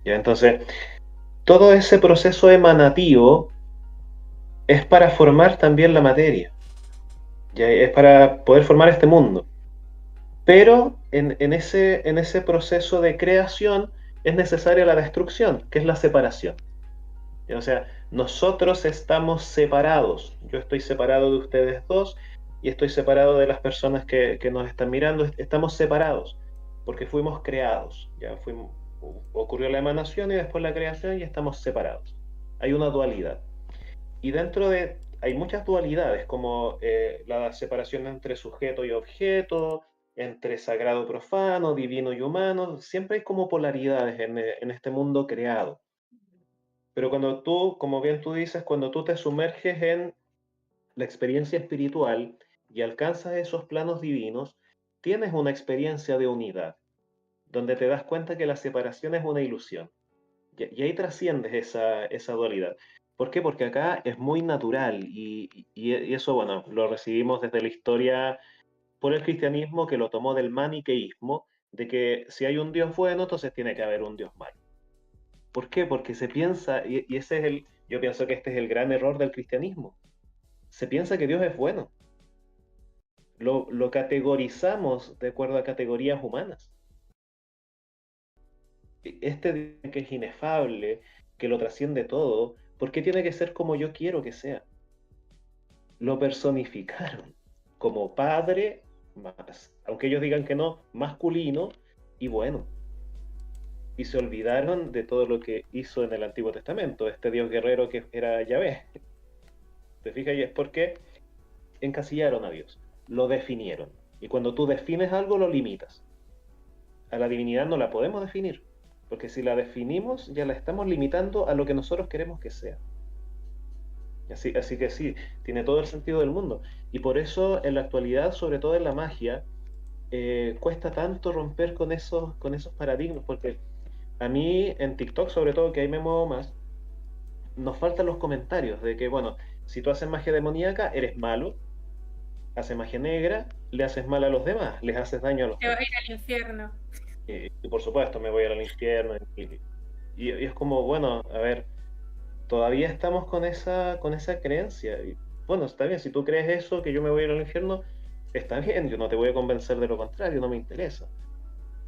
¿Ya? Entonces, todo ese proceso emanativo es para formar también la materia, ¿ya? Es para poder formar este mundo. Pero en ese proceso de creación es necesaria la destrucción, que es la separación. ¿Ya? O sea, nosotros estamos separados. Yo estoy separado de ustedes dos y estoy separado de las personas que nos están mirando. Estamos separados porque fuimos creados. ¿Ya? Ocurrió la emanación y después la creación y estamos separados. Hay una dualidad. Y dentro de, hay muchas dualidades, como la separación entre sujeto y objeto, entre sagrado y profano, divino y humano. Siempre hay como polaridades en este mundo creado. Pero cuando tú, como bien tú dices, cuando tú te sumerges en la experiencia espiritual y alcanzas esos planos divinos, tienes una experiencia de unidad, donde te das cuenta que la separación es una ilusión. Y ahí trasciendes esa dualidad. ¿Por qué? Porque acá es muy natural y eso, bueno, lo recibimos desde la historia por el cristianismo que lo tomó del maniqueísmo, de que si hay un Dios bueno, entonces tiene que haber un Dios malo. ¿Por qué? Porque se piensa, y ese es yo pienso que este es el gran error del cristianismo. Se piensa que Dios es bueno. Lo categorizamos de acuerdo a categorías humanas. Este Dios que es inefable, que lo trasciende todo, ¿por qué tiene que ser como yo quiero que sea? Lo personificaron como padre, más, aunque ellos digan que no, masculino y bueno. Y se olvidaron de todo lo que hizo en el Antiguo Testamento, este Dios guerrero que era Yahvé. ¿Te fijas? Y es porque encasillaron a Dios, lo definieron. Y cuando tú defines algo, lo limitas. A la divinidad no la podemos definir, porque si la definimos, ya la estamos limitando a lo que nosotros queremos que sea. Así que sí, tiene todo el sentido del mundo. Y por eso en la actualidad, sobre todo en la magia, cuesta tanto romper con esos paradigmas, porque a mí en TikTok, sobre todo, que ahí me muevo más, nos faltan los comentarios de que, bueno, si tú haces magia demoníaca, eres malo, haces magia negra, le haces mal a los demás, les haces daño a los Te va demás. a ir al infierno. Y por supuesto me voy al infierno. Y es como, bueno, a ver, todavía estamos con esa creencia. Y, bueno, está bien, si tú crees eso, que yo me voy a ir al infierno, está bien, yo no te voy a convencer de lo contrario, no me interesa.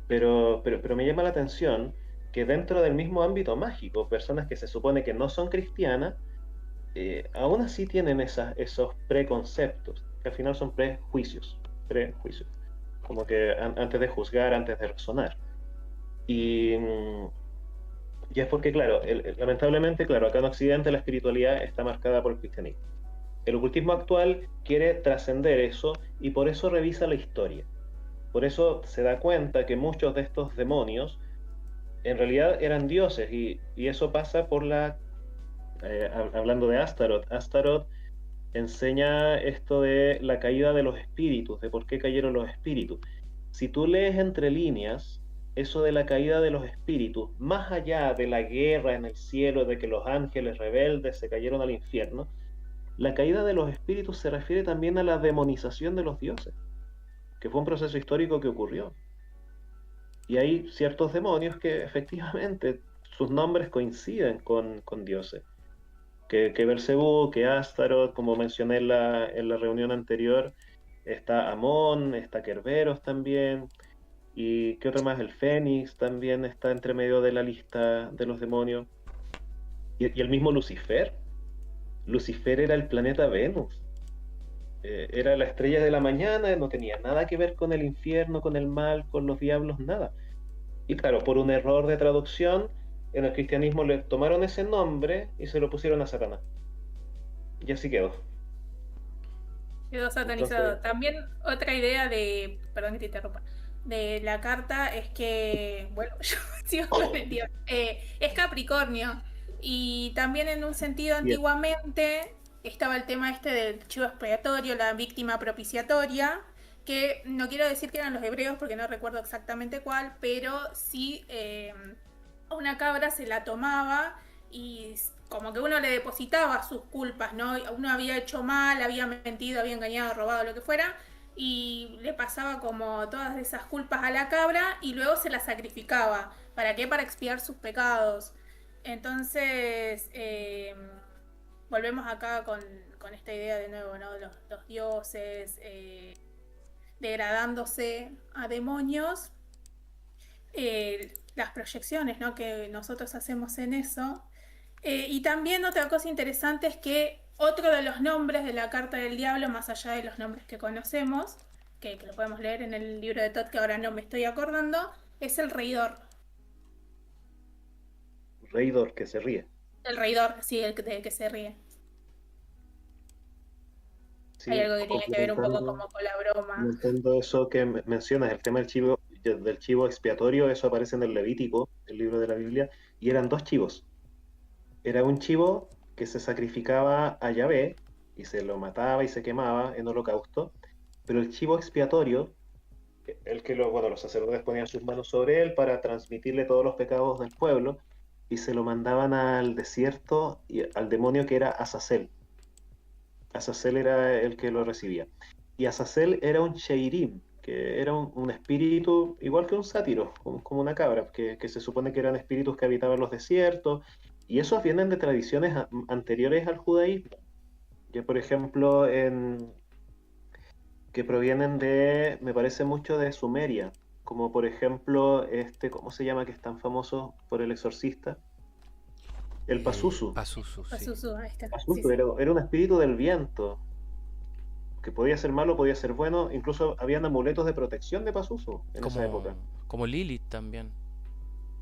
Pero me llama la atención que dentro del mismo ámbito mágico, personas que se supone que no son cristianas, aún así tienen esos preconceptos, que al final son prejuicios, como que antes de juzgar, antes de razonar. Y, y es porque, claro, lamentablemente, claro, acá en Occidente la espiritualidad está marcada por el cristianismo. El ocultismo actual quiere trascender eso y por eso revisa la historia. Por eso se da cuenta que muchos de estos demonios en realidad eran dioses y eso pasa por hablando de Astaroth. Astaroth enseña esto de la caída de los espíritus, de por qué cayeron los espíritus. Si tú lees entre líneas, eso de la caída de los espíritus, más allá de la guerra en el cielo, de que los ángeles rebeldes se cayeron al infierno, la caída de los espíritus se refiere también a la demonización de los dioses, que fue un proceso histórico que ocurrió. Y hay ciertos demonios que efectivamente sus nombres coinciden con dioses. Que Belcebú, que Astaroth, como mencioné en la reunión anterior, está Amón, está Kerberos también, y ¿qué otro más? El Fénix también está entre medio de la lista de los demonios. Y el mismo Lucifer. Lucifer era el planeta Venus. Era la estrella de la mañana, no tenía nada que ver con el infierno, con el mal, con los diablos, nada. Y claro, por un error de traducción, en el cristianismo le tomaron ese nombre y se lo pusieron a Satanás. Y así quedó. Quedó Entonces, satanizado. También otra idea de, perdón que te interrumpa, de la carta es que, bueno, yo sigo con el dios, es Capricornio. Y también en un sentido bien, antiguamente estaba el tema este del chivo expiatorio, la víctima propiciatoria, que no quiero decir que eran los hebreos porque no recuerdo exactamente cuál, pero sí a una cabra se la tomaba y como que uno le depositaba sus culpas, ¿no? Uno había hecho mal, había mentido, había engañado, robado, lo que fuera, y le pasaba como todas esas culpas a la cabra y luego se la sacrificaba ¿Para qué? Para expiar sus pecados. Entonces, volvemos acá con esta idea de nuevo, ¿no? Los dioses degradándose a demonios, las proyecciones, ¿no? Que nosotros hacemos en eso. Y también otra cosa interesante es que otro de los nombres de la carta del diablo, más allá de los nombres que conocemos, que lo podemos leer en el libro de Todd, que ahora no me estoy acordando, es el reidor. Reidor, que se ríe. El reidor, sí, del que se ríe. Hay Sí, algo que tiene que ver un poco complementando, como con la broma. comentando eso que mencionas, el tema del chivo expiatorio, eso aparece en el Levítico, el libro de la Biblia, y eran dos chivos. Era un chivo que se sacrificaba a Yahvé y se lo mataba y se quemaba en holocausto, pero el chivo expiatorio, el que bueno, los sacerdotes ponían sus manos sobre él para transmitirle todos los pecados del pueblo y se lo mandaban al desierto y al demonio que era Azazel. Azazel era el que lo recibía. Y Azazel era un Sheirim, que era un espíritu, igual que un sátiro, como una cabra, que se supone que eran espíritus que habitaban los desiertos, y esos vienen de tradiciones anteriores al judaísmo. Ya, por ejemplo, que provienen de, me parece mucho de Sumeria, como por ejemplo, ¿cómo se llama? Que es tan famoso por el exorcista, el Pazuzu. Pazuzu, sí. Pazuzu, ahí está. Sí, Pazuzu sí. era un espíritu del viento, que podía ser malo, podía ser bueno, incluso habían amuletos de protección de Pazuzu en esa época. Como Lilith también.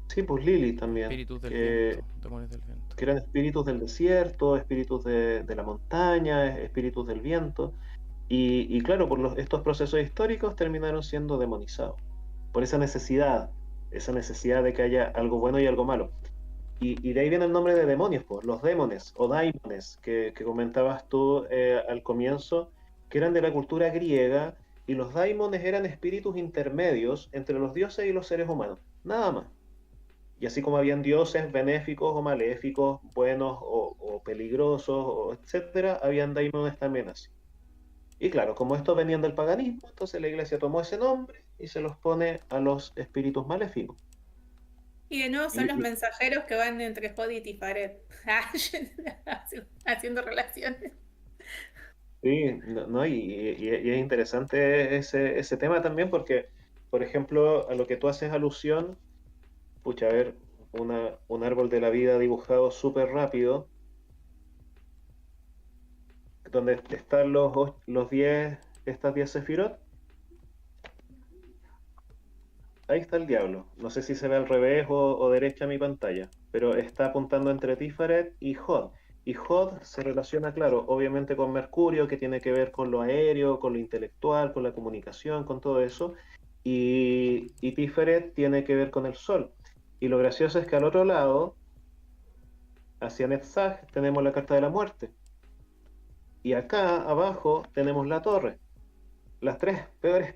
Sí, pues Lili también, Espíritus del viento, demonios del viento. que eran espíritus del desierto, espíritus de la montaña, espíritus del viento, y claro, por estos procesos históricos terminaron siendo demonizados, por esa necesidad de que haya algo bueno y algo malo. Y de ahí viene el nombre de demonios, pues, los demones o daimones que comentabas tú al comienzo, que eran de la cultura griega, y los daimones eran espíritus intermedios entre los dioses y los seres humanos, nada más. Y así como habían dioses benéficos o maléficos, buenos o peligrosos, etcétera, habían daimones también así. Y claro, como estos venían del paganismo, entonces la iglesia tomó ese nombre y se los pone a los espíritus maléficos. Y de nuevo son Y, los y mensajeros que van entre Jodit y Faret. Haciendo relaciones. Sí, no, y es interesante ese tema también porque, por ejemplo, a lo que tú haces alusión, pucha, a ver, un árbol de la vida dibujado súper rápido, donde están los 10, estas 10 sefirot, ahí está el diablo. No sé si se ve al revés o derecha mi pantalla, pero está apuntando entre Tiferet y Hod. Y Hod se relaciona, claro, obviamente con Mercurio, que tiene que ver con lo aéreo, con lo intelectual, con la comunicación, con todo eso. Y Tiferet tiene que ver con el Sol. Y lo gracioso es que al otro lado, hacia Netzach, tenemos la carta de la muerte. Y acá abajo tenemos la torre. Las tres peores,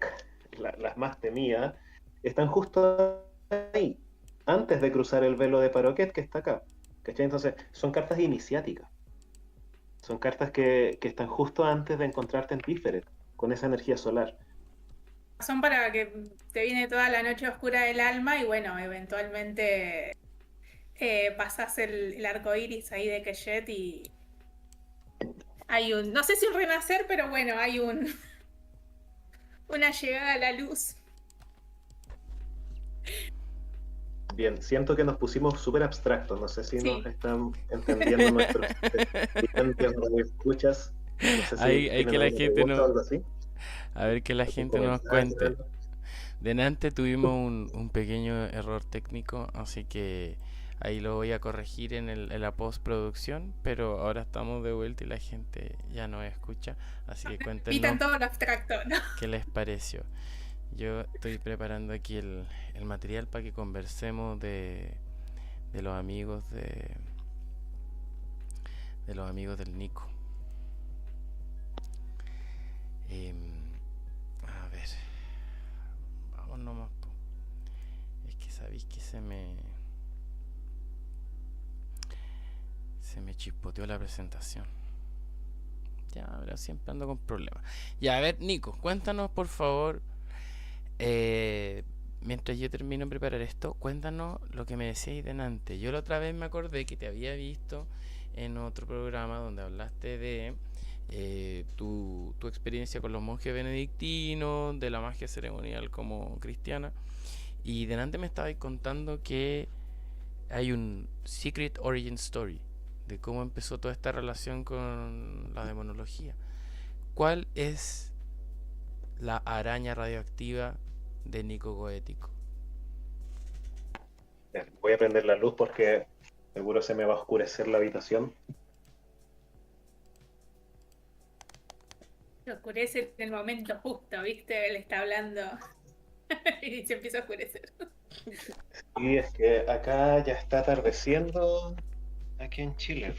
las más temidas, están justo ahí, antes de cruzar el velo de Paroquet que está acá. ¿Cachai? Entonces, son cartas iniciáticas. Son cartas que están justo antes de encontrarte en Tiferet, con esa energía solar. Son para que te viene toda la noche oscura del alma y bueno, eventualmente pasás el arco iris ahí de Keshet y hay no sé si un renacer, pero bueno, hay una llegada a la luz. Bien, siento que nos pusimos súper abstractos. No sé si Sí. nos están entendiendo nuestros clientes o escuchas. No sé si Hay que la gente pregunta o algo así. A ver que la gente nos cuente. Delante tuvimos un pequeño error técnico, así que ahí lo voy a corregir en la postproducción, pero ahora estamos de vuelta y la gente ya nos escucha, así que Quitan cuéntenos todo lo abstracto, ¿no? qué les pareció. Yo estoy preparando aquí el material para que conversemos de los amigos de los amigos del Nico. A ver, vamos nomás. Es que sabéis que se me chispoteó la presentación. Ya, ahora siempre ando con problemas. Ya, a ver, Nico, cuéntanos por favor. mientras yo termino de preparar esto, cuéntanos lo que me decíais delante. Yo la otra vez me acordé que te había visto en otro programa donde hablaste de tu experiencia con los monjes benedictinos, de la magia ceremonial como cristiana. Y delante me estabais contando que hay un Secret Origin Story de cómo empezó toda esta relación con la demonología. ¿Cuál es la araña radioactiva de Nico Goético? Voy a prender la luz porque seguro se me va a oscurecer la habitación. Se oscurece en el momento justo, ¿viste? Él está hablando y se empieza a oscurecer. Y es que acá ya está atardeciendo aquí en Chile.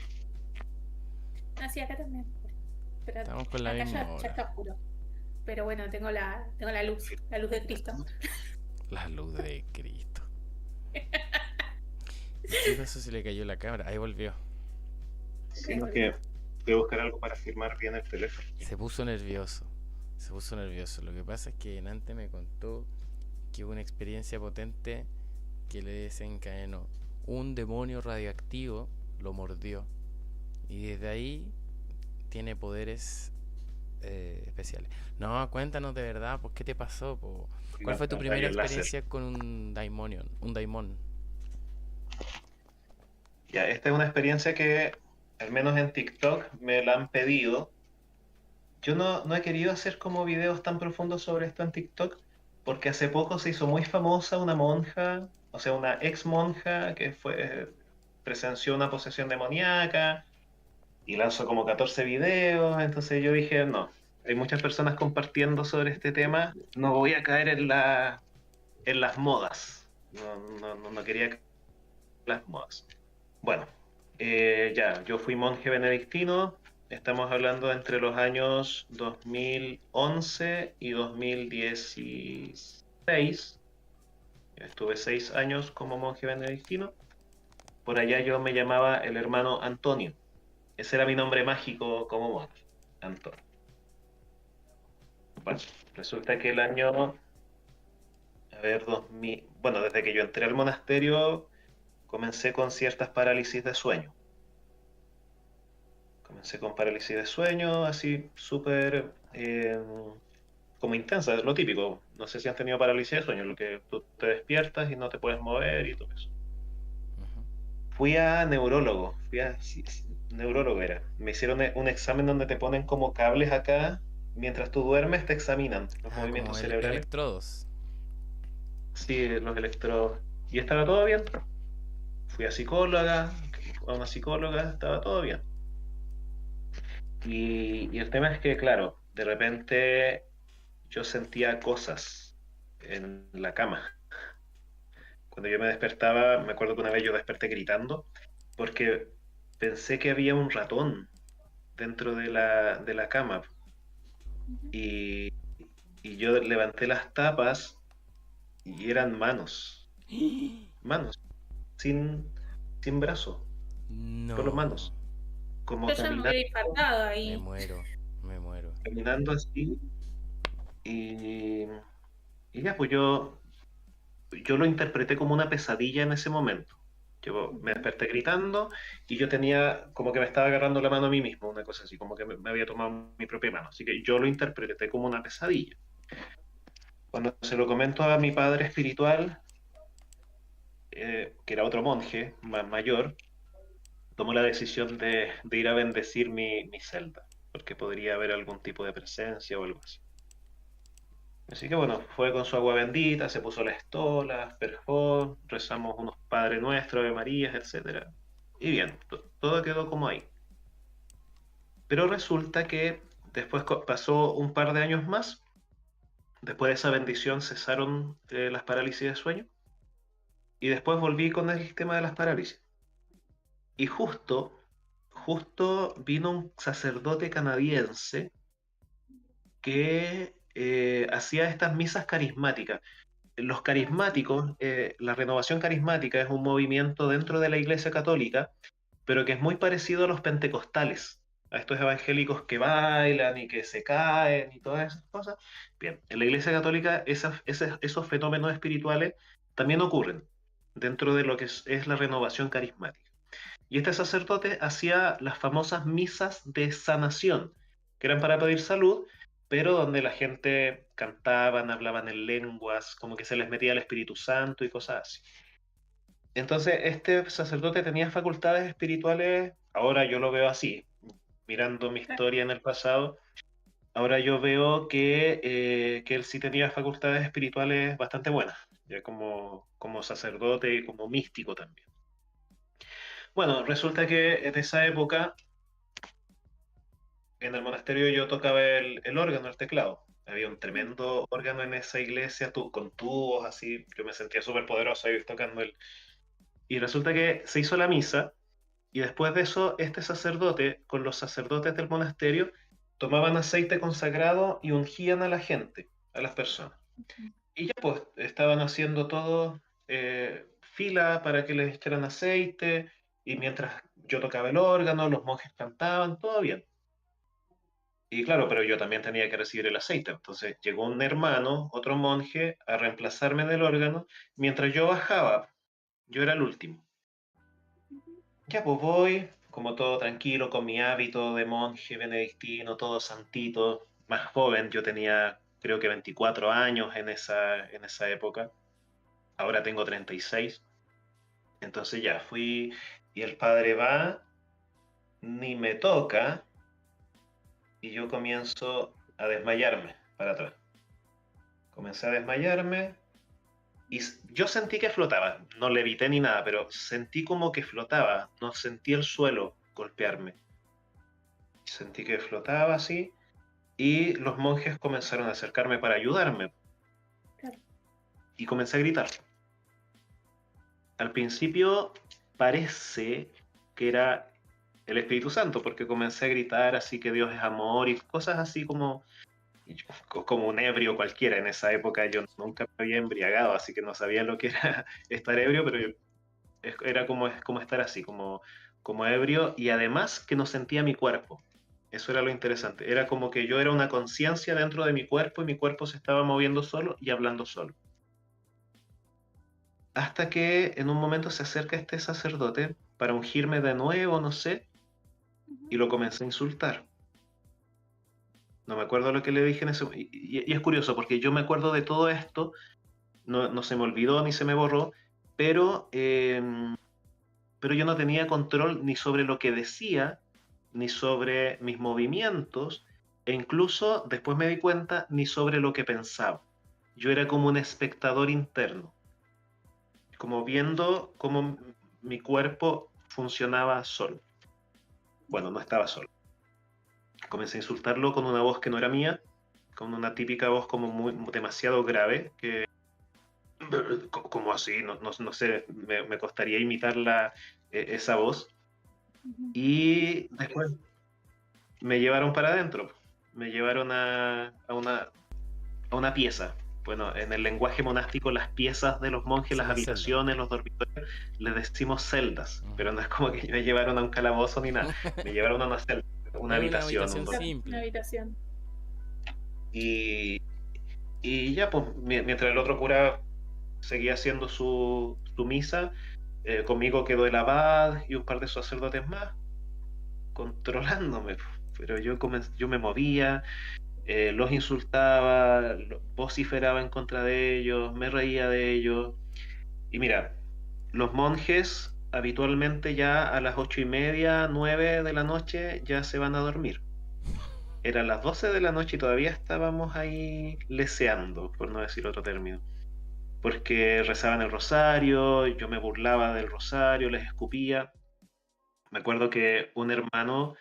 Ah, sí, acá también. Pero Estamos con la acá misma ya hora. está oscuro. Pero bueno, tengo la luz de Cristo. La luz de Cristo. ¿Qué pasó? Se le cayó la cámara. Ahí volvió. Sino que voy a buscar algo para firmar bien el teléfono. Se puso nervioso. Lo que pasa es que Nante me contó que hubo una experiencia potente que le desencadenó. Un demonio radioactivo lo mordió. Y desde ahí tiene poderes especiales. No, cuéntanos de verdad, pues, ¿qué te pasó? Po? ¿Cuál fue tu primera experiencia con un daimon? Ya, esta es una experiencia que, al menos en TikTok, me la han pedido. Yo no he querido hacer como videos tan profundos sobre esto en TikTok, porque hace poco se hizo muy famosa una monja, o sea, una ex monja que presenció una posesión demoníaca y lanzó como 14 videos. Entonces yo dije, no, hay muchas personas compartiendo sobre este tema, no voy a caer en las modas. No quería caer en las modas. Bueno, ya, yo fui monje benedictino. Estamos hablando entre los años 2011 y 2016. Estuve 6 años como monje benedictino. Por allá yo me llamaba el hermano Antonio. Ese era mi nombre mágico como monje, Antonio. Bueno, resulta que el año, a ver, 2000, bueno, desde que yo entré al monasterio, comencé con ciertas parálisis de sueño. Comencé con parálisis de sueño, así súper como intensa, lo típico. No sé si han tenido parálisis de sueño, lo que tú te despiertas y no te puedes mover y todo eso. Fui a neurólogo, neurólogo era. Me hicieron un examen donde te ponen como cables acá, mientras tú duermes te examinan los movimientos Como cerebrales. electrodos. Sí, los electrodos. Y estaba todo bien. Fui a una psicóloga, estaba todo bien. Y el tema es que, claro, de repente yo sentía cosas en la cama. Cuando yo me despertaba, me acuerdo que una vez yo desperté gritando porque pensé que había un ratón dentro de la cama. Y, y yo levanté las tapas y eran manos. Manos, sin brazo, solo No. manos. Como Yo ya me hubiera infartado Me ahí. muero. caminando así. Y, y ya, pues yo lo interpreté como una pesadilla en ese momento. Yo me desperté gritando y yo tenía como que me estaba agarrando la mano a mí mismo, una cosa así, como que me había tomado mi propia mano. Así que yo lo interpreté como una pesadilla. Cuando se lo comento a mi padre espiritual, que era otro monje más mayor, tomó la decisión de ir a bendecir mi celda, porque podría haber algún tipo de presencia o algo así. Así que bueno, fue con su agua bendita, se puso la estola, asperjó, rezamos unos Padre Nuestro, Ave Marías, etcétera. Y bien, todo quedó como ahí. Pero resulta que después pasó un par de años más, después de esa bendición cesaron las parálisis de sueño, y después volví con el tema de las parálisis. Y justo vino un sacerdote canadiense que hacía estas misas carismáticas. Los carismáticos, la renovación carismática es un movimiento dentro de la Iglesia Católica, pero que es muy parecido a los pentecostales. a estos evangélicos que bailan y que se caen y todas esas cosas. Bien, en la Iglesia Católica esos fenómenos espirituales también ocurren dentro de lo que es la renovación carismática. Y este sacerdote hacía las famosas misas de sanación, que eran para pedir salud, pero donde la gente cantaban, hablaban en lenguas, como que se les metía el Espíritu Santo y cosas así. Entonces, este sacerdote tenía facultades espirituales, ahora yo lo veo así, mirando mi historia en el pasado, ahora yo veo que él sí tenía facultades espirituales bastante buenas, ya como sacerdote y como místico también. Bueno, resulta que en esa época, en el monasterio yo tocaba el órgano, el teclado. Había un tremendo órgano en esa iglesia, con tubos así, yo me sentía súper poderoso ahí tocando el... Y resulta que se hizo la misa. Y después de eso, este sacerdote, con los sacerdotes del monasterio, tomaban aceite consagrado y ungían a la gente, a las personas. Y ya pues estaban haciendo todo fila para que les echaran aceite, y mientras yo tocaba el órgano, los monjes cantaban, todo bien. Y claro, pero yo también tenía que recibir el aceite. Entonces llegó un hermano, otro monje, a reemplazarme del órgano, mientras yo bajaba. Yo era el último. Ya pues voy, como todo tranquilo, con mi hábito de monje benedictino, todo santito, más joven, yo tenía creo que 24 años en esa época, ahora tengo 36, entonces ya fui y el padre va, ni me toca y yo comienzo a desmayarme para atrás. Comencé a desmayarme y yo sentí que flotaba, no levité ni nada, pero sentí como que flotaba, no sentí el suelo golpearme. Sentí que flotaba así y los monjes comenzaron a acercarme para ayudarme. Claro. Y comencé a gritar. Al principio parece que era el Espíritu Santo, porque comencé a gritar así que Dios es amor y cosas así como un ebrio cualquiera. En esa época yo nunca me había embriagado, así que no sabía lo que era estar ebrio, pero era como estar así, como ebrio, y además que no sentía mi cuerpo. Eso era lo interesante. Era como que yo era una conciencia dentro de mi cuerpo y mi cuerpo se estaba moviendo solo y hablando solo. Hasta que en un momento se acerca este sacerdote para ungirme de nuevo, no sé, y lo comencé a insultar. No me acuerdo lo que le dije en ese momento. Y es curioso porque yo me acuerdo de todo esto, no se me olvidó ni se me borró, pero yo no tenía control ni sobre lo que decía, ni sobre mis movimientos, e incluso después me di cuenta ni sobre lo que pensaba. Yo era como un espectador interno, como viendo cómo mi cuerpo funcionaba solo. Bueno, no estaba solo. Comencé a insultarlo con una voz que no era mía, con una típica voz como demasiado grave, que como así, no sé, me costaría imitar esa voz. Y después me llevaron para adentro, me llevaron a una pieza. Bueno, en el lenguaje monástico, las piezas de los monjes, las habitaciones, los dormitorios, les decimos celdas, pero no es como que me llevaron a un calabozo ni nada, me llevaron a una celda, una habitación simple. Una habitación. Y ya, pues, mientras el otro cura seguía haciendo su misa, conmigo quedó el abad y un par de sacerdotes más, controlándome, pero yo me movía, los insultaba, vociferaba en contra de ellos, me reía de ellos. Y mira, los monjes habitualmente ya a las 8:30, 9 de la noche ya se van a dormir. Eran las 12 de la noche y todavía estábamos ahí leseando, por no decir otro término. Porque rezaban el rosario, yo me burlaba del rosario, les escupía. Me acuerdo que un hermano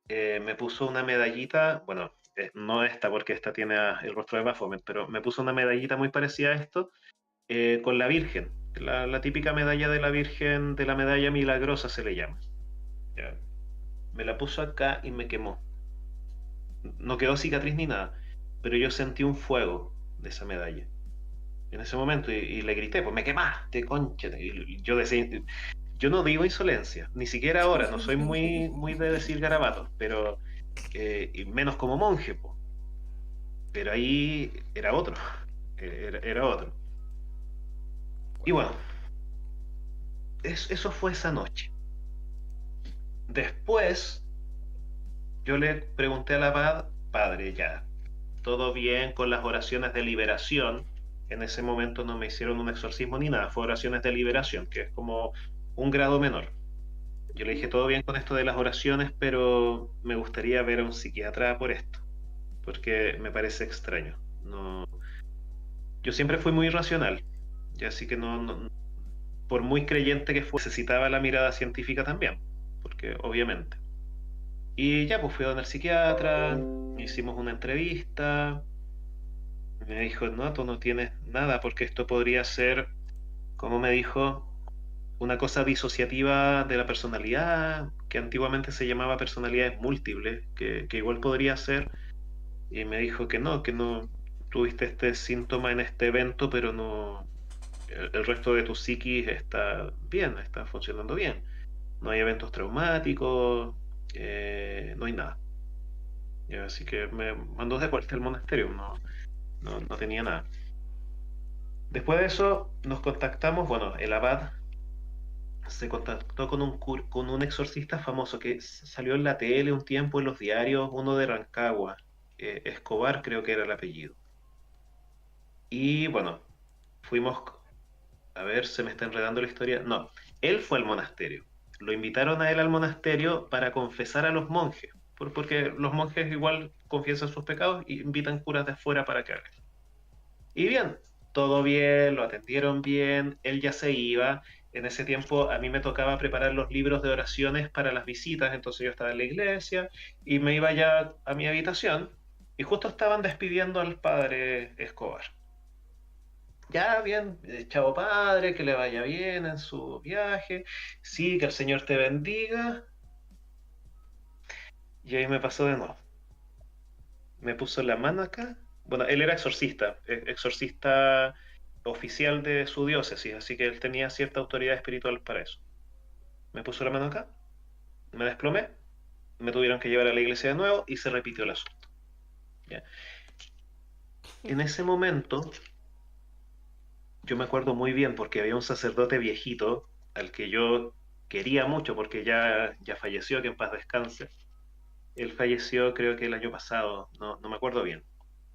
me puso una medallita, bueno, no esta porque esta tiene el rostro de Baphomet, pero me puso una medallita muy parecida a esto, con la Virgen, la típica medalla de la Virgen, de la medalla milagrosa se le llama. ¿Ya? Me la puso acá y me quemó. No quedó cicatriz ni nada, pero yo sentí un fuego de esa medalla en ese momento y le grité, pues me quemaste, concha. Y yo decía, yo no digo insolencia, ni siquiera ahora, no soy muy de decir garabatos, pero y menos como monje, po. Pero ahí era otro, era otro. Y bueno, eso fue esa noche. Después yo le pregunté a la padre, ya, todo bien con las oraciones de liberación. En ese momento no me hicieron un exorcismo ni nada, fue oraciones de liberación, que es como un grado menor. Yo le dije todo bien con esto de las oraciones, pero me gustaría ver a un psiquiatra por esto, porque me parece extraño. No, yo siempre fui muy racional, y así que por muy creyente que fuese, necesitaba la mirada científica también, porque obviamente. Y ya, pues fui a donde el psiquiatra, hicimos una entrevista, me dijo, no, tú no tienes nada, porque esto podría ser, como me dijo, una cosa disociativa de la personalidad, que antiguamente se llamaba personalidades múltiples, que igual podría ser, y me dijo que no tuviste este síntoma en este evento, pero no, el resto de tu psiquis está bien, está funcionando bien. No hay eventos traumáticos, no hay nada. Así que me mandó de vuelta al monasterio, no tenía nada. Después de eso nos contactamos, bueno, el abad se contactó con un exorcista famoso que salió en la tele un tiempo en los diarios, uno de Rancagua, Escobar creo que era el apellido. Y bueno, fuimos, a ver, se me está enredando la historia. No, él fue al monasterio. Lo invitaron a él al monasterio para confesar a los monjes, porque los monjes igual confiesan sus pecados y invitan curas de afuera para que hagan. Y bien, todo bien, lo atendieron bien, él ya se iba. En ese tiempo a mí me tocaba preparar los libros de oraciones para las visitas, entonces yo estaba en la iglesia y me iba ya a mi habitación y justo estaban despidiendo al padre Escobar. Ya, bien, chavo padre, que le vaya bien en su viaje, sí, que el Señor te bendiga. Y ahí me pasó de nuevo. Me puso la mano acá. Bueno, él era exorcista, exorcista oficial de su diócesis, así que él tenía cierta autoridad espiritual para eso. Me puso la mano acá, me desplomé, me tuvieron que llevar a la iglesia de nuevo y se repitió el asunto. ¿Ya? En ese momento, yo me acuerdo muy bien porque había un sacerdote viejito al que yo quería mucho porque ya falleció, que en paz descanse. Él falleció creo que el año pasado, no me acuerdo bien,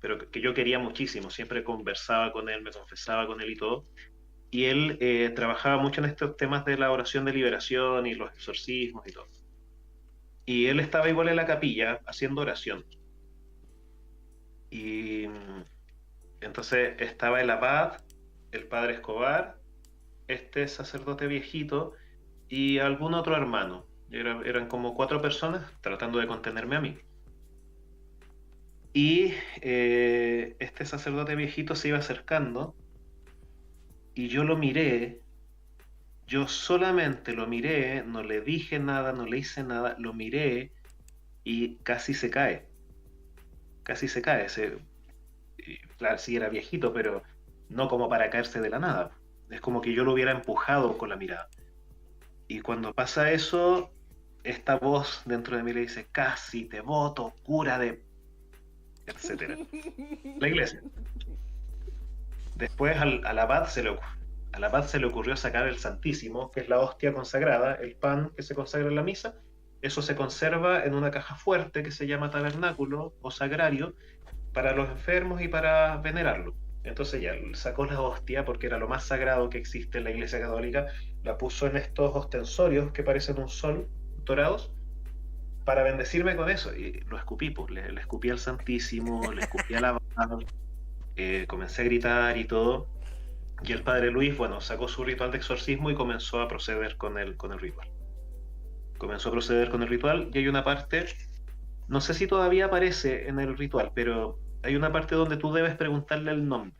pero que yo quería muchísimo, siempre conversaba con él, me confesaba con él y todo. Y él trabajaba mucho en estos temas de la oración de liberación y los exorcismos y todo. Y él estaba igual en la capilla haciendo oración. Y entonces estaba el abad, el padre Escobar, este sacerdote viejito y algún otro hermano. Eran como 4 personas tratando de contenerme a mí. Y este sacerdote viejito se iba acercando y yo lo miré, yo solamente lo miré, no le dije nada, no le hice nada, lo miré y casi se cae. Claro, sí era viejito, pero no como para caerse de la nada. Es como que yo lo hubiera empujado con la mirada. Y cuando pasa eso, esta voz dentro de mí le dice, casi te voto, cura de... etcétera. La iglesia. Después al abad se le ocurrió sacar el Santísimo, que es la hostia consagrada, el pan que se consagra en la misa. Eso se conserva en una caja fuerte que se llama tabernáculo o sagrario para los enfermos y para venerarlo. Entonces ya sacó la hostia porque era lo más sagrado que existe en la Iglesia Católica, la puso en estos ostensorios que parecen un sol dorados para bendecirme con eso y lo escupí, pues, le escupí al Santísimo, le escupí a la comencé a gritar y todo. Y el padre Luis, bueno, sacó su ritual de exorcismo y comenzó a proceder con el ritual. Comenzó a proceder con el ritual y hay una parte, no sé si todavía aparece en el ritual, pero hay una parte donde tú debes preguntarle el nombre.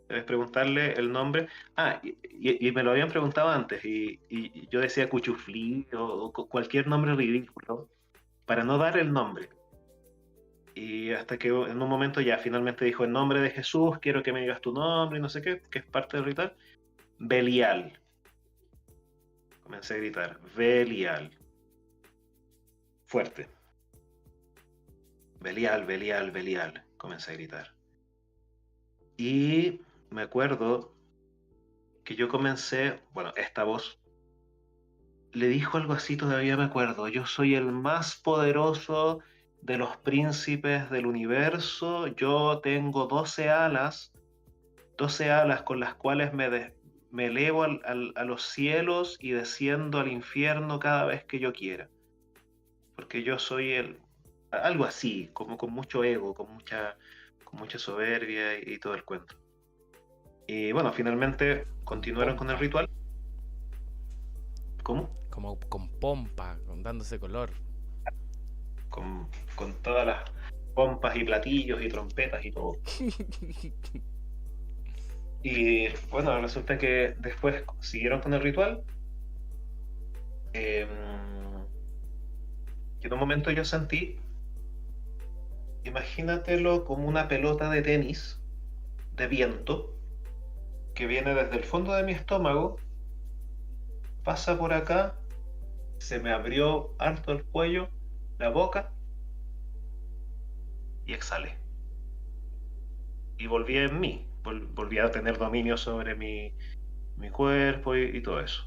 Debes preguntarle el nombre. Ah, y me lo habían preguntado antes y yo decía cuchuflí o cualquier nombre ridículo para no dar el nombre. Y hasta que en un momento ya finalmente dijo, en nombre de Jesús, quiero que me digas tu nombre y no sé qué, que es parte del ritual. Belial. comencé a gritar, Belial. Fuerte. Belial, Belial, Belial. Comencé a gritar. Y me acuerdo que yo comencé, bueno, esta voz le dijo algo así, todavía me acuerdo, yo soy el más poderoso de los príncipes del universo, yo tengo 12 alas con las cuales me elevo a los cielos y desciendo al infierno cada vez que yo quiera. Porque yo soy algo así, como con mucho ego, con mucha soberbia y todo el cuento. Y bueno, finalmente continuaron con el ritual. ¿Cómo? Como con pompa, dándose color. Con todas las pompas y platillos y trompetas y todo. Y bueno, resulta que después siguieron con el ritual. Y en un momento yo sentí, imagínatelo como una pelota de tenis de viento que viene desde el fondo de mi estómago, pasa por acá, se me abrió harto el cuello, la boca y exhalé. Y volví en mí, volví a tener dominio sobre mi cuerpo y todo eso.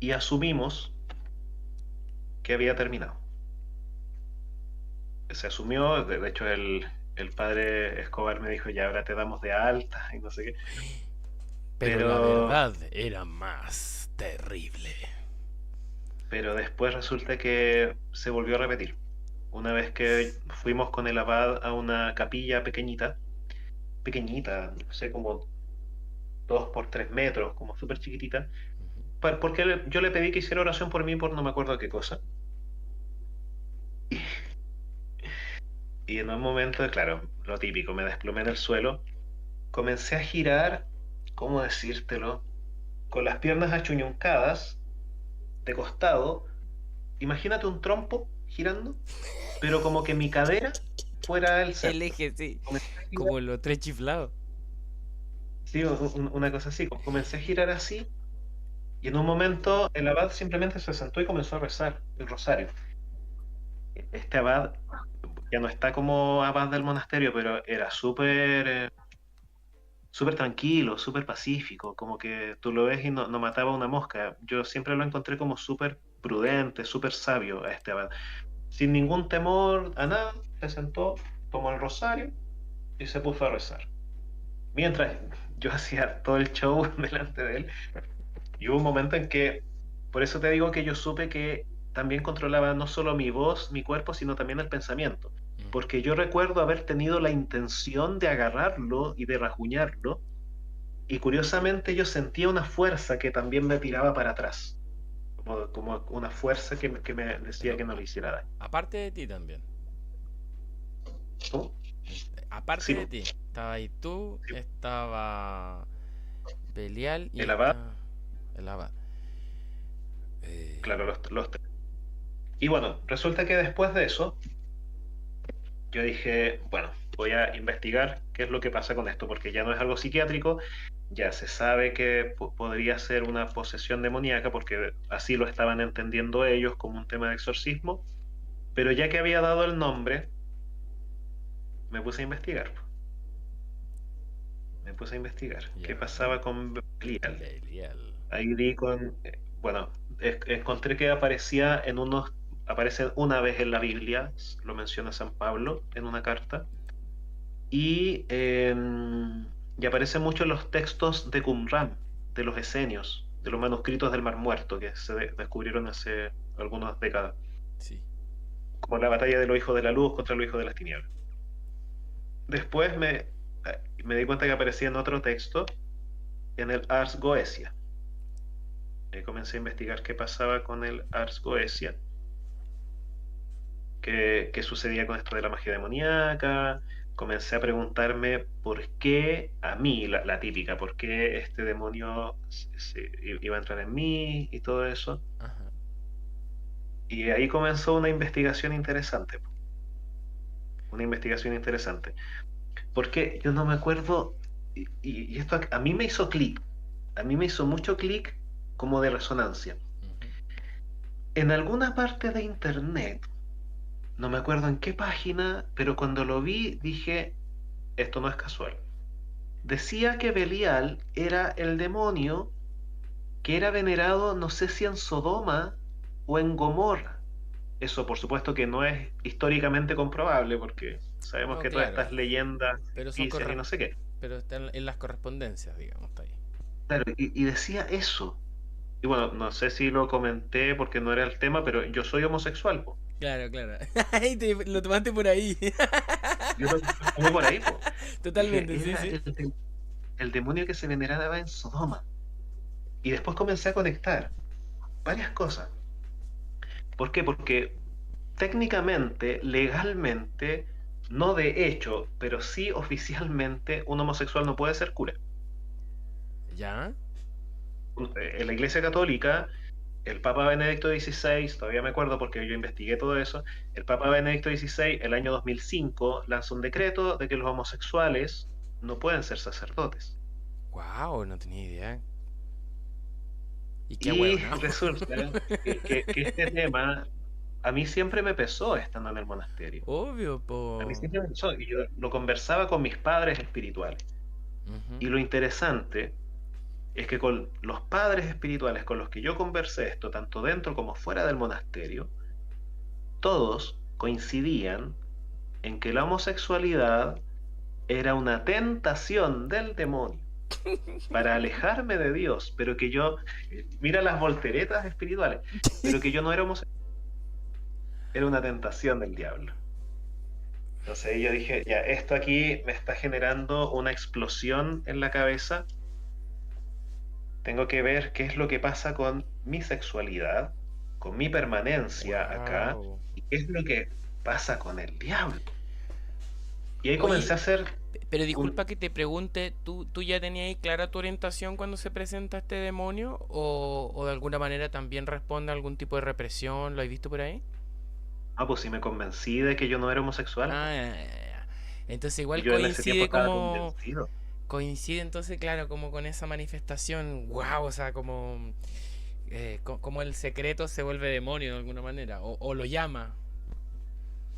Y asumimos que había terminado. Se asumió, de hecho el padre Escobar me dijo, ya ahora te damos de alta y no sé qué. Pero la verdad era más terrible. Pero después resulta que se volvió a repetir. Una vez que fuimos con el abad a una capilla pequeñita, no sé, como 2 por 3 metros, como súper chiquitita, porque yo le pedí que hiciera oración por mí por no me acuerdo qué cosa. Y en un momento, claro, lo típico, me desplomé en el suelo, comencé a girar, ¿cómo decírtelo? Con las piernas achuñuncadas, de costado, imagínate un trompo girando, pero como que mi cadera fuera el centro. El eje, sí, como los 3 chiflados. Sí, una cosa así, comencé a girar así, y en un momento el abad simplemente se sentó y comenzó a rezar el rosario. Este abad ya no está como abad del monasterio, pero era súper tranquilo, súper pacífico, como que tú lo ves y no mataba una mosca. Yo siempre lo encontré como súper prudente, súper sabio a este abad. Sin ningún temor a nada, se sentó, tomó el rosario y se puso a rezar. Mientras yo hacía todo el show delante de él, y hubo un momento en que, por eso te digo que yo supe que también controlaba no solo mi voz, mi cuerpo, sino también el pensamiento. Porque yo recuerdo haber tenido la intención de agarrarlo y de rajuñarlo, y curiosamente yo sentía una fuerza que también me tiraba para atrás. Como una fuerza que me decía que no le hiciera daño. Aparte de ti también. ¿Cómo? Aparte Sí. de ti. Estaba ahí tú, Sí. estaba Belial y El abad. El abad. Claro, los tres. Y bueno, resulta que después de eso, yo dije, bueno, voy a investigar qué es lo que pasa con esto, porque ya no es algo psiquiátrico, ya se sabe que podría ser una posesión demoníaca, porque así lo estaban entendiendo ellos como un tema de exorcismo, pero ya que había dado el nombre, me puse a investigar. ¿Qué pasaba con Belial? Ahí di con, bueno, encontré que aparece una vez en la Biblia, lo menciona San Pablo en una carta, y aparece mucho en los textos de Qumran, de los esenios, de los manuscritos del Mar Muerto que se descubrieron hace algunas décadas. Sí. Como la batalla de los hijos de la luz contra los hijos de las tinieblas. Después me di cuenta que aparecía en otro texto, en el Ars Goetia. Comencé a investigar qué pasaba con el Ars Goetia, qué sucedía con esto de la magia demoníaca. Comencé a preguntarme por qué a mí, la típica, por qué este demonio iba a entrar en mí y todo eso. Ajá. Y ahí comenzó una investigación interesante. Porque yo no me acuerdo, y esto a mí me hizo clic, a mí me hizo mucho clic como de resonancia. En alguna parte de internet, no me acuerdo en qué página, pero cuando lo vi dije, esto no es casual. Decía que Belial era el demonio que era venerado, no sé si en Sodoma o en Gomorra. Eso por supuesto que no es históricamente comprobable, porque sabemos No, que todas claro, estas leyendas pero ficticias y no sé qué. pero están en las correspondencias, digamos, está ahí. Claro, y decía eso. Y bueno, no sé si lo comenté porque no era el tema, pero yo soy homosexual, po. Claro, claro. Ay, lo tomaste por ahí. Yo lo tomé por ahí, po. Totalmente, Dije, sí, era sí. el demonio que se veneraba en Sodoma. Y después comencé a conectar varias cosas. ¿Por qué? Porque técnicamente, legalmente, no de hecho, pero sí oficialmente, un homosexual no puede ser cura. ¿Ya? En la Iglesia Católica, el Papa Benedicto XVI, todavía me acuerdo porque yo investigué todo eso, el Papa Benedicto XVI, el año 2005, lanzó un decreto de que los homosexuales no pueden ser sacerdotes. Wow, no tenía idea. Y qué Y huevo, ¿no? resulta que este tema a mí siempre me pesó estando en el monasterio. Obvio, A mí po. siempre me pesó. Y yo lo conversaba con mis padres espirituales. Ujú. Y lo interesante es que con los padres espirituales con los que yo conversé esto, tanto dentro como fuera del monasterio, todos coincidían en que la homosexualidad era una tentación del demonio para alejarme de Dios, pero que yo, mira las volteretas espirituales, pero que yo no era homosexual, era una tentación del diablo. Entonces yo dije, ya, esto aquí me está generando una explosión en la cabeza, tengo que ver qué es lo que pasa con mi sexualidad, con mi permanencia acá, Wow. y qué es lo que pasa con el diablo. Y ahí comencé Oye, a hacer pero un... disculpa que te pregunte, ¿tú ya tenías ahí clara tu orientación cuando se presenta este demonio? ¿O de alguna manera también responde a algún tipo de represión? ¿Lo has visto por ahí? Ah, pues sí me convencí de que yo no era homosexual, Ah, pues. ya, ya, ya. Entonces Y igual yo en ese tiempo coincide estaba como... convencido. Coincide entonces, claro, como con esa manifestación, wow, o sea, como... como el secreto se vuelve demonio de alguna manera, o lo llama.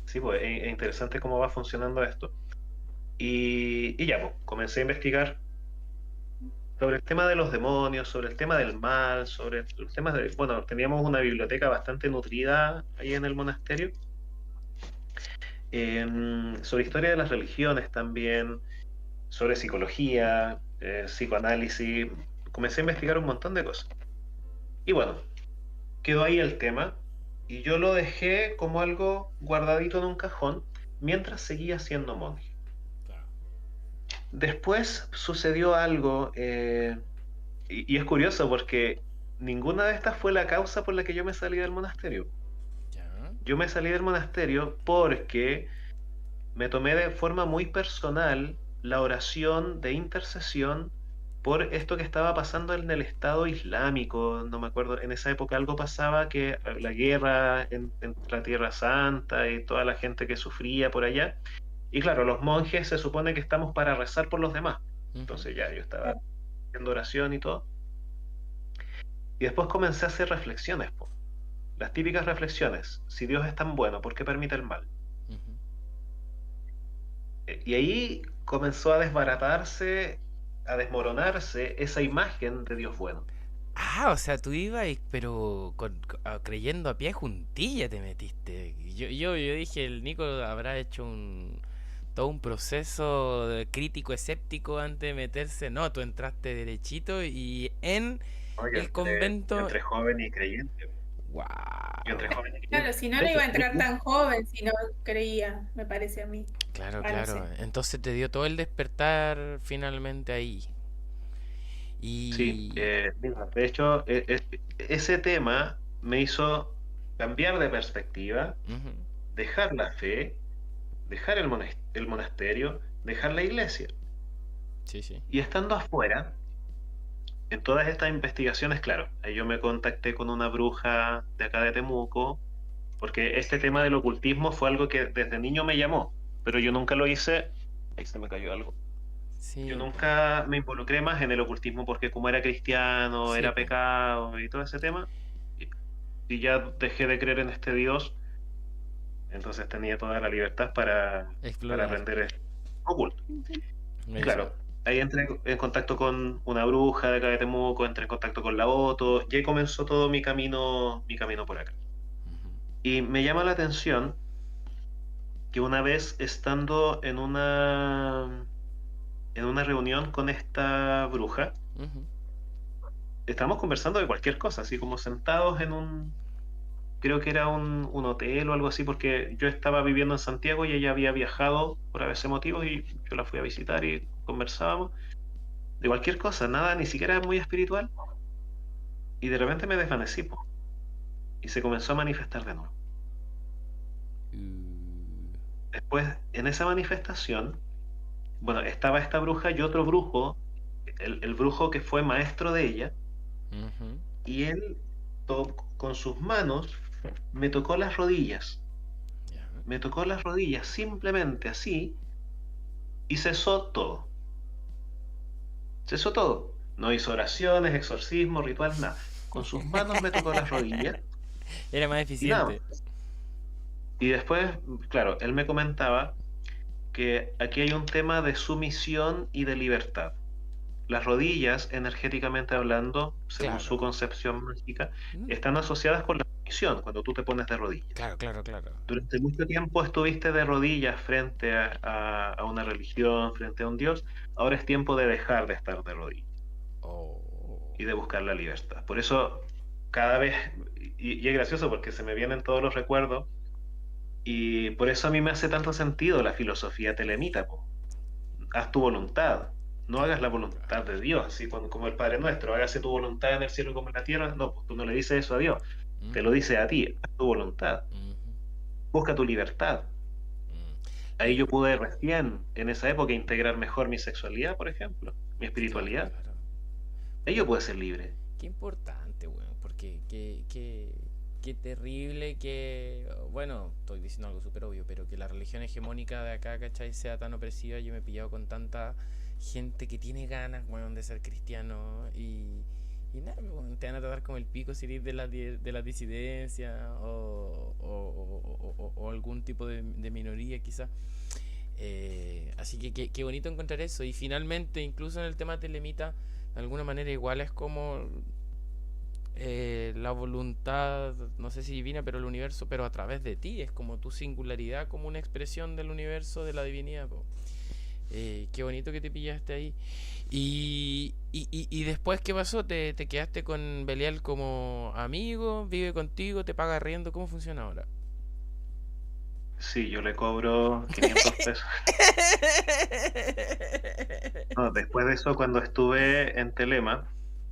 Sí, pues es interesante cómo va funcionando esto. Y ya, pues, comencé a investigar sobre el tema de los demonios, sobre el tema del mal, sobre el tema de... Bueno, teníamos una biblioteca bastante nutrida ahí en el monasterio, sobre historia de las religiones también, sobre psicología, psicoanálisis. Comencé a investigar un montón de cosas. Y bueno, quedó ahí el tema y yo lo dejé como algo guardadito en un cajón mientras seguía siendo monje. Claro. Después sucedió algo, y es curioso porque ninguna de estas fue la causa por la que yo me salí del monasterio. Ya. Yo me salí del monasterio porque me tomé de forma muy personal la oración de intercesión por esto que estaba pasando en el Estado Islámico. No me acuerdo, en esa época algo pasaba, que la guerra en la Tierra Santa y toda la gente que sufría por allá. Y claro, los monjes se supone que estamos para rezar por los demás. Ujú. Entonces ya yo estaba haciendo oración y todo. Y después comencé a hacer reflexiones, po. Las típicas reflexiones. Si Dios es tan bueno, ¿por qué permite el mal? Ujú. Y ahí comenzó a desbaratarse, a desmoronarse esa imagen de Dios bueno. Ah, o sea, tú ibas, pero creyendo a pie juntilla te metiste. Yo dije, el Nico habrá hecho todo un proceso crítico escéptico antes de meterse. No, tú entraste derechito y en ¿No? el Yo convento. entré joven y creyente. Yo entré ¡Wow! joven y Claro, creyente. si no, De no hecho, iba a entrar tan joven si no creía, me parece a mí. Claro, Ah, no claro. sé. Entonces te dio todo el despertar finalmente ahí. sí, Y. mira, de hecho, ese tema me hizo cambiar de perspectiva, Ujú. dejar la fe, dejar el monasterio, dejar la iglesia. Sí, sí. Y estando afuera, en todas estas investigaciones, claro, ahí yo me contacté con una bruja de acá de Temuco, porque este tema del ocultismo fue algo que desde niño me llamó, pero yo nunca lo hice. Ahí se me cayó algo. yo Sí, po. nunca me involucré más en el ocultismo porque como era cristiano, Sí, era po. pecado y todo ese tema, y, y ya dejé de creer en este Dios, entonces tenía toda la libertad para Explorar. aprender el oculto. Y Eso. claro, ahí entré en contacto con una bruja de acá de Temuco, entré en contacto con la Oto, y ahí comenzó todo mi camino por acá. Ujú, Y me llama la atención que una vez estando en una reunión con esta bruja, ujú. estábamos conversando de cualquier cosa, así como sentados en creo que era un hotel o algo así, porque yo estaba viviendo en Santiago y ella había viajado por a veces motivos y yo la fui a visitar y conversábamos de cualquier cosa, nada, ni siquiera muy espiritual, y de repente me desvanecí, po, y se comenzó a manifestar de nuevo. Uh, Después, en esa manifestación, bueno, estaba esta bruja y otro brujo, el brujo que fue maestro de ella, ujú. y él con sus manos me tocó las rodillas, Ya. me tocó las rodillas simplemente así y cesó todo, cesó todo. No hizo oraciones, exorcismo, ritual, nada. Con sus manos me tocó las rodillas Era más y nada eficiente. más. Y después, claro, él me comentaba que aquí hay un tema de sumisión y de libertad. Las rodillas, energéticamente hablando, según Claro. su concepción mágica, Mm, están asociadas con la sumisión, cuando tú te pones de rodillas. claro, claro, claro. Durante mucho tiempo estuviste de rodillas frente a una religión, frente a un Dios. Ahora es tiempo de dejar de estar de rodillas Oh. y de buscar la libertad. Por eso, cada vez, y es gracioso porque se me vienen todos los recuerdos, y por eso a mí me hace tanto sentido la filosofía telemita, po. Haz tu voluntad, no hagas la voluntad de Dios, así como el Padre Nuestro, hágase tu voluntad en el cielo como en la tierra. No, pues tú no le dices eso a Dios, te lo Ujú, dice a ti, haz tu voluntad, ujú, busca tu libertad. mm. Ahí yo pude recién, en esa época, integrar mejor mi sexualidad, por ejemplo, mi Claro, espiritualidad. claro. Ahí yo Oye, pude ser libre. qué importante, weón, porque qué terrible que, bueno, estoy diciendo algo súper obvio, pero que la religión hegemónica de acá, ¿cachai? Sea tan opresiva. Yo me he pillado con tanta gente que tiene ganas, weón, de ser cristiano y nada, weón, te van a tratar como el pico si eres de la disidencia o algún tipo de minoría quizás. Así que qué bonito encontrar eso. Y finalmente, incluso en el tema telemita, de alguna manera igual es como la voluntad, no sé si divina, pero el universo, pero a través de ti, es como tu singularidad, como una expresión del universo, de la divinidad. Po. Qué bonito que te pillaste ahí. Y después, ¿qué pasó? ¿Te quedaste con Belial como amigo? ¿Vive contigo? ¿Te paga riendo? ¿Cómo funciona ahora? Sí, yo le cobro 500 pesos. No, después de eso, cuando estuve en Telema,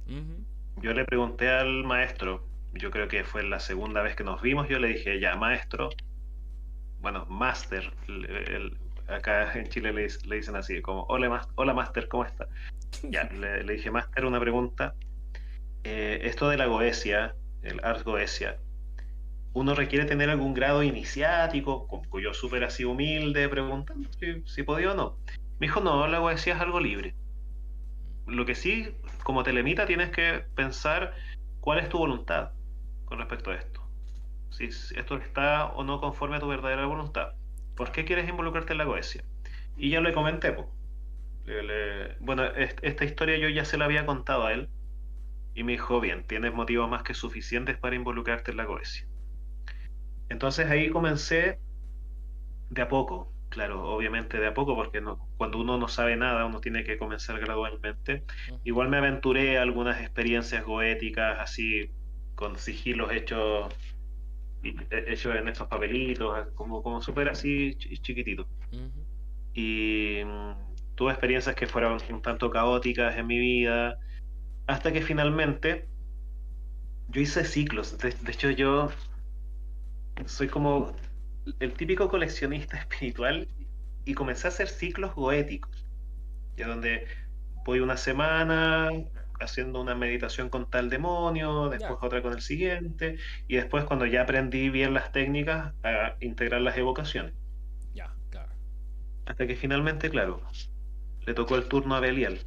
Ujú. yo le pregunté al maestro, yo creo que fue la segunda vez que nos vimos, yo le dije, ya, maestro, bueno, máster, acá en Chile le dicen así, como, hola, hola máster, ¿cómo está? Ya, le dije, máster, una pregunta. Esto de la Goesia, el Ars Goesia, ¿uno requiere tener algún grado iniciático? Yo súper así humilde, preguntando si podía o no. Me dijo, no, la Goesia es algo libre. Lo que sí, como telemita, tienes que pensar cuál es tu voluntad con respecto a esto. Si esto está o no conforme a tu verdadera voluntad. ¿Por qué Claro. quieres involucrarte en la Goesia? Y ya le comenté, pues. Bueno, esta historia yo ya se la había contado a él y me dijo, bien, tienes motivos más que suficientes para involucrarte en la Goesia. Entonces ahí comencé de a poco, claro, obviamente de a poco, porque cuando uno no sabe nada, uno tiene que comenzar gradualmente. Ujú. Igual me aventuré a algunas experiencias goéticas, así, con sigilos hechos en estos papelitos, como súper así chiquititos. Ujú. Y tuve experiencias que fueron un tanto caóticas en mi vida, hasta que finalmente yo hice ciclos. De hecho, yo soy como el típico coleccionista espiritual y comencé a hacer ciclos goéticos, ya donde voy una semana haciendo una meditación con tal demonio, Ya, después otra con el siguiente, y después cuando ya aprendí bien las técnicas, a integrar las evocaciones. ya, claro. Hasta que finalmente, claro, le tocó el turno a Belial.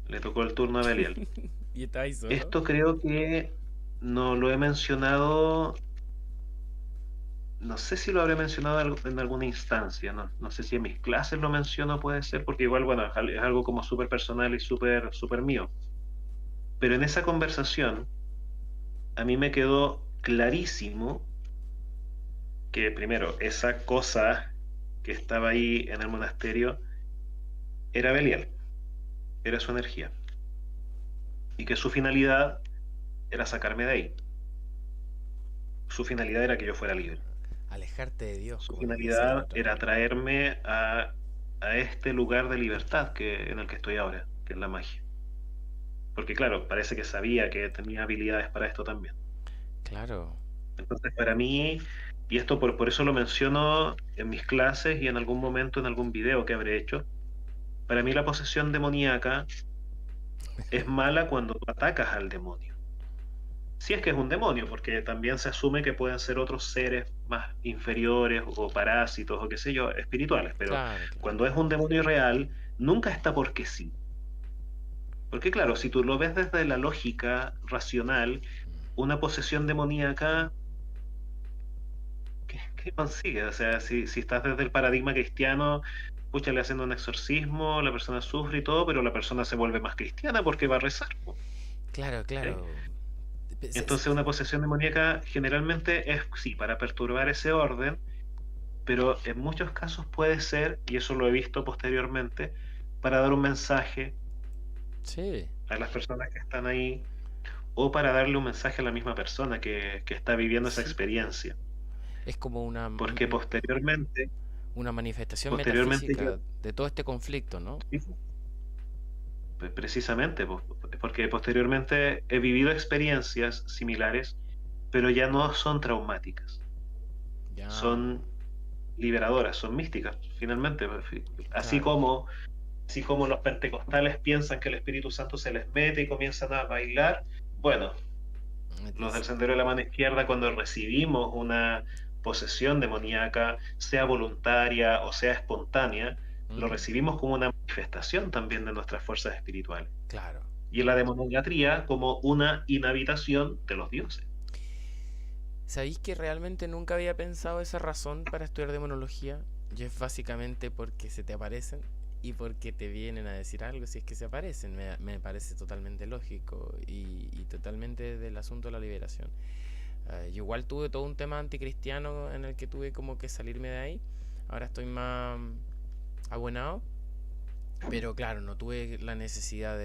Le tocó el turno a Belial. ¿Y está ahí solo? Esto creo que no lo he mencionado, no sé si lo habré mencionado en alguna instancia, no sé si en mis clases lo menciono, puede ser, porque igual, bueno, es algo como súper personal y súper mío. Pero en esa conversación, a mí me quedó clarísimo que primero, esa cosa que estaba ahí en el monasterio era Belial, era su energía, y que su finalidad era sacarme de ahí. Su finalidad era que yo fuera libre. Alejarte de Dios, Su como nos decía la finalidad otra era vez. traerme a este lugar de libertad en el que estoy ahora, que es la magia. Porque claro, parece que sabía que tenía habilidades para esto también. Claro. Entonces, para mí, y esto por eso lo menciono en mis clases y en algún momento en algún video que habré hecho, para mí la posesión demoníaca es mala cuando tú atacas al demonio. Si es que es un demonio, porque también se asume que pueden ser otros seres más inferiores o parásitos o qué sé yo, espirituales, pero Claro, claro. cuando es un demonio real, nunca está porque sí. Porque claro, si tú lo ves desde la lógica racional, una posesión demoníaca, ¿qué consigue? O sea, si estás desde el paradigma cristiano, pucha, le hacen un exorcismo, la persona sufre y todo, pero la persona se vuelve más cristiana porque va a rezar, po, Claro, ¿sí? claro. Entonces una posesión demoníaca generalmente es, sí, para perturbar ese orden, pero en muchos casos puede ser, y eso lo he visto posteriormente, para dar un mensaje Sí. a las personas que están ahí o para darle un mensaje a la misma persona que está viviendo esa Sí, po. experiencia. Es como Porque una manifestación posteriormente yo, metafísica de todo este conflicto, ¿no? precisamente, porque posteriormente he vivido experiencias similares, pero ya no son traumáticas, Ya, son liberadoras, son místicas, finalmente. Así claro. como, así como los pentecostales piensan que el Espíritu Santo se les mete y comienzan a bailar, bueno, los del Sendero de la Mano Izquierda, cuando recibimos una posesión demoníaca, sea voluntaria o sea espontánea, lo Mm, recibimos como una manifestación también de nuestras fuerzas espirituales. claro. Y en la demonolatría como una inhabitación de los dioses. ¿Sabéis que realmente nunca había pensado esa razón para estudiar demonología? Y es básicamente porque se te aparecen y porque te vienen a decir algo si es que se aparecen. Me parece totalmente lógico y totalmente del asunto de la liberación. Yo igual tuve todo un tema anticristiano en el que tuve como que salirme de ahí. Ahora estoy más abonado, pero claro, no tuve la necesidad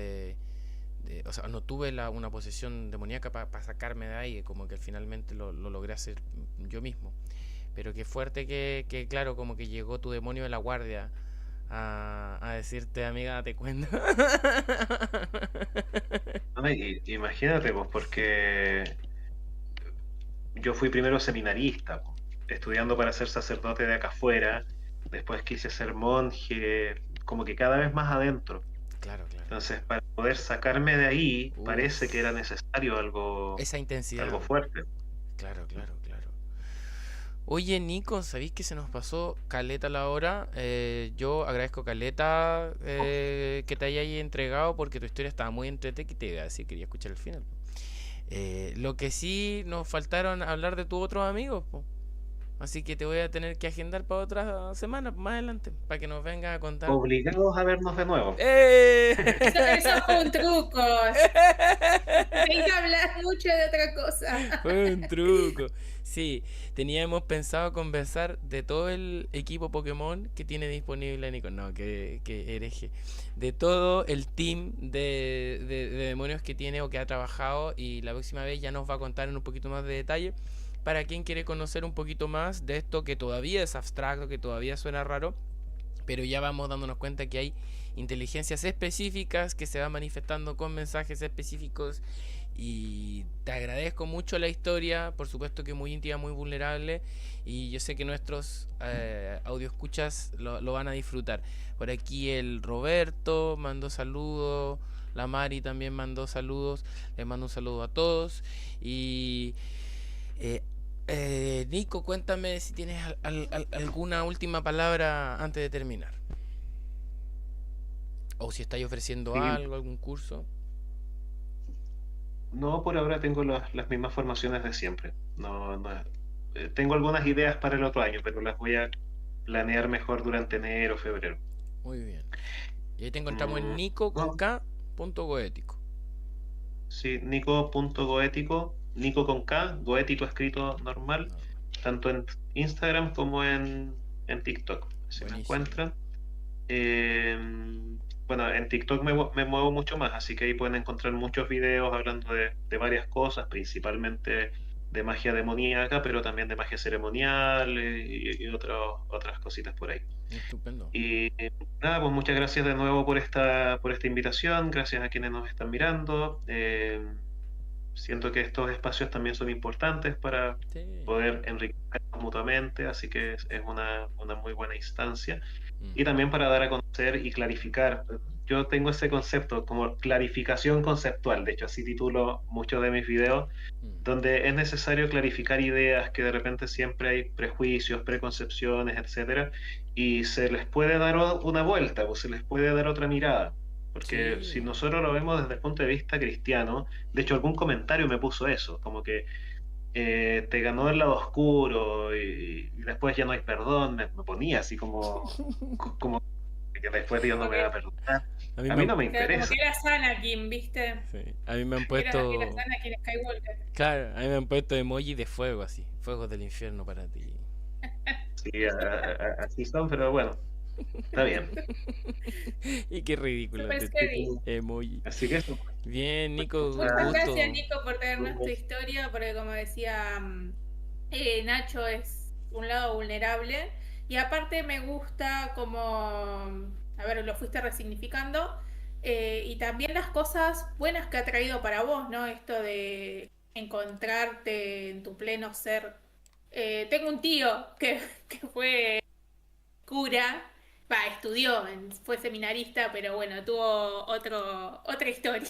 o sea, no tuve una posesión demoníaca para sacarme de ahí, como que finalmente lo logré hacer yo mismo. Pero qué fuerte claro, como que llegó tu demonio de la guardia a decirte, amiga, date cuenta. ¿No? Imagínate, pues, porque yo fui primero seminarista, pues, estudiando para ser sacerdote de acá afuera, después quise ser monje, como que cada vez más adentro. Claro, claro. Entonces, para poder sacarme de ahí, parece que era Uf, necesario esa algo intensidad. fuerte. Claro, claro, claro. Oye, Nico, ¿sabéis que se nos pasó caleta la hora? Yo agradezco caleta que te hayas entregado porque tu historia estaba muy entretenida y te iba a decir, quería escuchar el final. Lo que sí nos faltaron hablar de tus otros amigos, po. Así que te voy a tener que agendar para otra semana, más adelante, para que nos vengas a contar. Obligados a vernos de nuevo. ¡Eh! Eso fue un truco. Hay que hablar mucho de otra cosa. Fue un truco. Sí, teníamos pensado conversar de todo el equipo Pokémon que tiene disponible Nico. No, que hereje. De todo el team de demonios que tiene o que ha trabajado. Y la próxima vez ya nos va a contar en un poquito más de detalle. Para quien quiere conocer un poquito más de esto que todavía es abstracto, que todavía suena raro. Pero ya vamos dándonos cuenta que hay inteligencias específicas que se van manifestando con mensajes específicos. Y te agradezco mucho la historia, por supuesto que muy íntima, muy vulnerable. Y yo sé que nuestros audio escuchas lo van a disfrutar. Por aquí el Roberto mandó saludos, la Mari también mandó saludos. Les mando un saludo a todos. Y eh, Nico, cuéntame si tienes alguna última palabra antes de terminar. O si estáis ofreciendo Sí. algo, algún curso. No, por ahora tengo las mismas formaciones de siempre. Tengo algunas ideas para el otro año, pero las voy a planear mejor durante enero, febrero. Muy bien. Y ahí te encontramos en No, nico.goético. sí, nico.goético, Nico con K, goético escrito normal, tanto en Instagram como en TikTok. Si me Buenísimo. encuentran. Eh, bueno, en TikTok me muevo mucho más, así que ahí pueden encontrar muchos videos hablando de varias cosas, principalmente de magia demoníaca, pero también de magia ceremonial y otras cositas por ahí. Estupendo. Y nada, pues muchas gracias de nuevo por esta invitación, gracias a quienes nos están mirando. Siento que estos espacios también son importantes para Sí. poder enriquecernos mutuamente, así que es una muy buena instancia. Mm. Y también para dar a conocer y clarificar. Yo tengo ese concepto como clarificación conceptual, de hecho así titulo muchos de mis videos, Mm. donde es necesario clarificar ideas que de repente siempre hay prejuicios, preconcepciones, etcétera, y se les puede dar una vuelta, o se les puede dar otra mirada. Porque Sí. si nosotros lo vemos desde el punto de vista cristiano, de hecho algún comentario me puso eso, como que te ganó el lado oscuro y después ya no hay perdón, me ponía así como que después Dios no me va a perdonar. A mí A me mí han, no me Claro, como interesa. que era Anakin, ¿viste? sí, a mí me han Era puesto, Anakin Skywalker. claro, a mí me han puesto emoji de fuego así, fuegos del infierno para ti. Sí, así son, pero bueno, está bien. Y qué ridículo Super de scary. emoji. Así que eso. Bien, Nico, un Muchas gusto. gracias, Nico, por traernos tu historia, porque como decía Nacho, es un lado vulnerable. Y aparte me gusta como, a ver, lo fuiste resignificando. Y también las cosas buenas que ha traído para vos, ¿no? Esto de encontrarte en tu pleno ser. Tengo un tío que fue cura, estudió, fue seminarista, pero bueno, tuvo otra historia.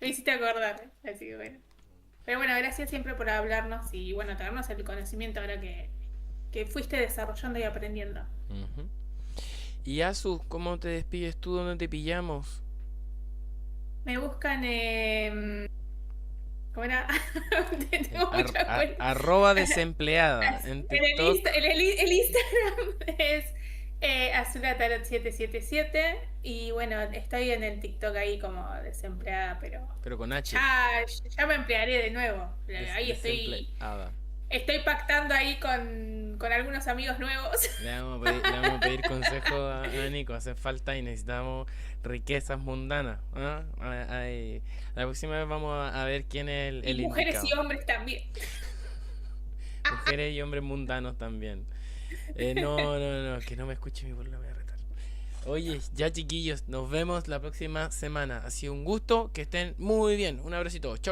Me hiciste acordar, así que bueno. Pero bueno, gracias siempre por hablarnos y bueno, traernos el conocimiento ahora que fuiste desarrollando y aprendiendo. Ujú. Y Asus, ¿cómo te despides tú? ¿Dónde te pillamos? Me buscan ¿cómo era? Tengo mucha cuenta. Arroba desempleada en TikTok. El Instagram es azulatarot777 y bueno, estoy en el TikTok ahí como desempleada, Pero con H. ya me emplearé de nuevo. Ahí Desempleada. estoy pactando ahí con algunos amigos nuevos. Le vamos a pedir consejo a Nico. Hace falta y necesitamos riquezas mundanas. ¿Ah? La próxima vez vamos a ver quién es el Y mujeres indicado. y hombres también. Mujeres y hombres mundanos también. No, que no me escuche mi voz, la voy a retar. Oye, ya chiquillos, nos vemos la próxima semana. Ha sido un gusto, que estén muy bien. Un abracito, chau.